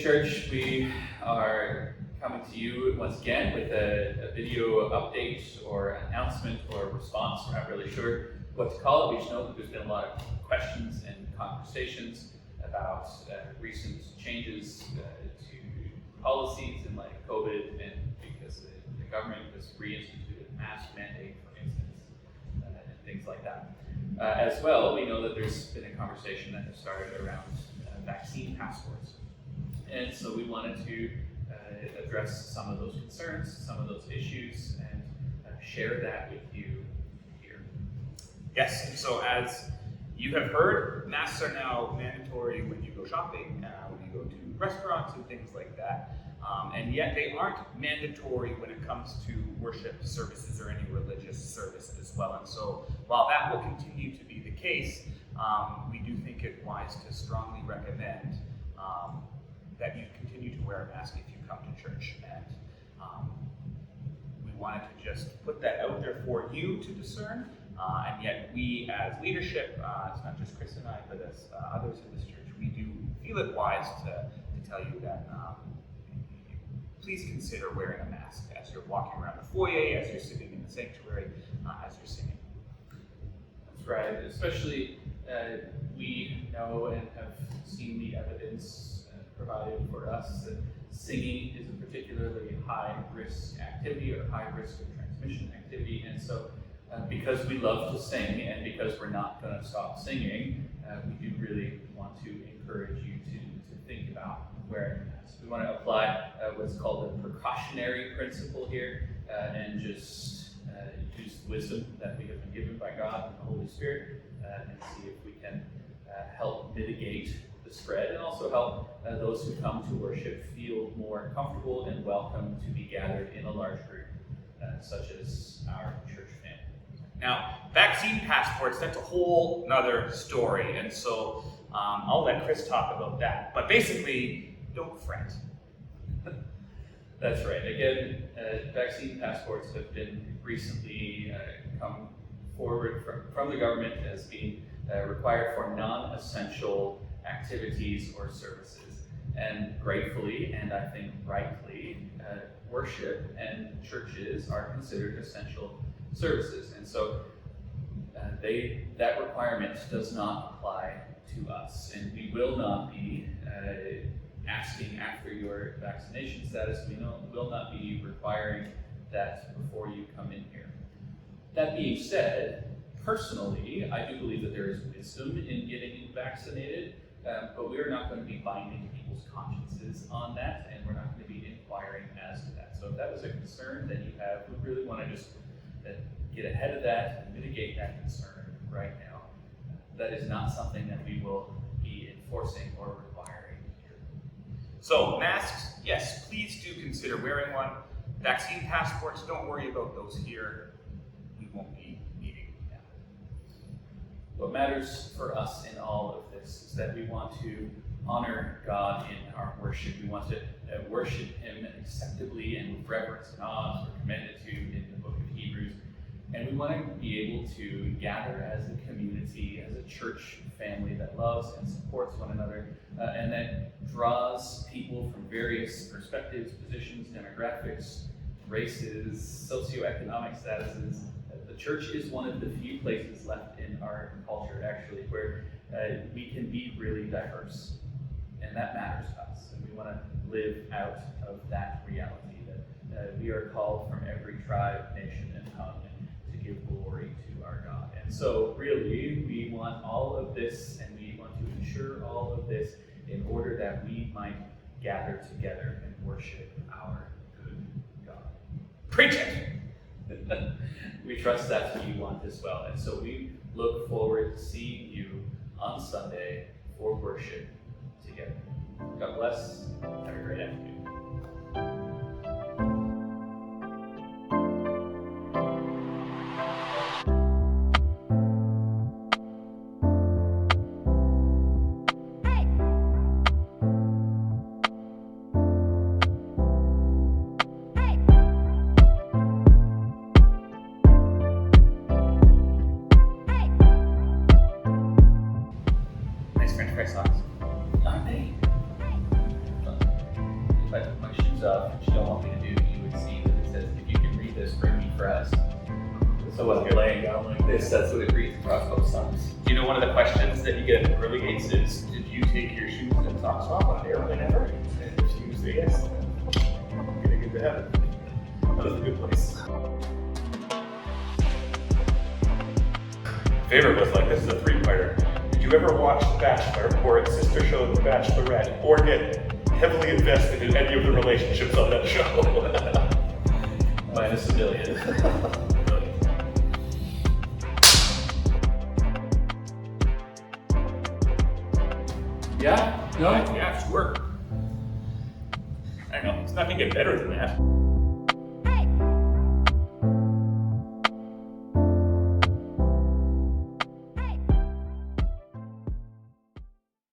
Church, we are coming to you once again with a video update or announcement or response. We're not really sure what to call it. We just know that there's been a lot of questions and conversations about recent changes to policies in light of COVID, and because the government has reinstituted a mask mandate, for instance, and things like that. As well, we know that there's been a conversation that has started around vaccine passports. And so we wanted to address some of those concerns, some of those issues, and share that with you here. Yes, and so as you have heard, masks are now mandatory when you go shopping, when you go to restaurants and things like that. And yet they aren't mandatory when it comes to worship services or any religious service as well. And so while that will continue to be the case, we do think it wise to strongly recommend that you continue to wear a mask if you come to church. And we wanted to just put that out there for you to discern. And yet we as leadership, it's not just Chris and I, but as others in this church, we do feel it wise to tell you that please consider wearing a mask as you're walking around the foyer, as you're sitting in the sanctuary, as you're singing. That's right, especially we know and have seen the evidence provided for us that singing is a particularly high-risk activity or high-risk of transmission activity. And so because we love to sing and because we're not going to stop singing, we do really want to encourage you to think about wearing a mask. We want to apply what's called the precautionary principle here and just use the wisdom that we have been given by God and the Holy Spirit and see if we can help mitigate the spread and also help those who come to worship feel more comfortable and welcome to be gathered in a large group such as our church family. Now, vaccine passports, that's a whole nother story, and so I'll let Chris talk about that. But basically, don't fret. That's right. Again, vaccine passports have been recently come forward from the government as being required for non-essential activities or services. And gratefully, and I think rightly, worship and churches are considered essential services. And so that requirement does not apply to us. And we will not be asking after your vaccination status. We will not be requiring that before you come in here. That being said, personally, I do believe that there is wisdom in getting vaccinated, but we are not going to be binding people's consciences on that, and we're not going to be inquiring as to that. So if that was a concern that you have, we really want to just get ahead of that and mitigate that concern right now. That is not something that we will be enforcing or requiring here. So masks, yes, please do consider wearing one. Vaccine passports, don't worry about those here. We won't be needing them. What matters for us in all of this is that we want to honor God in our worship. We want to worship Him acceptably and with reverence and awe, as we're commanded to in the book of Hebrews. And we want to be able to gather as a community, as a church family that loves and supports one another, and that draws people from various perspectives, positions, demographics, races, socioeconomic statuses. The church is one of the few places left in our culture, actually, where we can be really diverse. And that matters to us. And we want to live out of that reality, that we are called from every tribe, nation, and tongue to give glory to our God. And so, really, we want all of this, and we want to ensure all of this in order that we might gather together and worship our good God. Preach it! We trust that's what you want as well. And so we look forward to seeing you on Sunday for worship together. God bless. Have a great afternoon. Nice French fry sauce. Aren't they? stuff that you don't want me to do, you would see that it says, if you can read this, bring me for us. So when I'm laying down like this, that's what it reads across both sides. You know, one of the questions that you get at early gates is, did you take your shoes and socks off on an airplane ever? And if you say yes, you're gonna get to heaven. That was a good place. Favorite was like, this is a three-parter. Did you ever watch The Bachelor or its sister show The Bachelorette, or get heavily invested in any of the relationships on that show? Minus a million. Yeah? No? Yeah, sure. I don't know, it's nothing get better than that.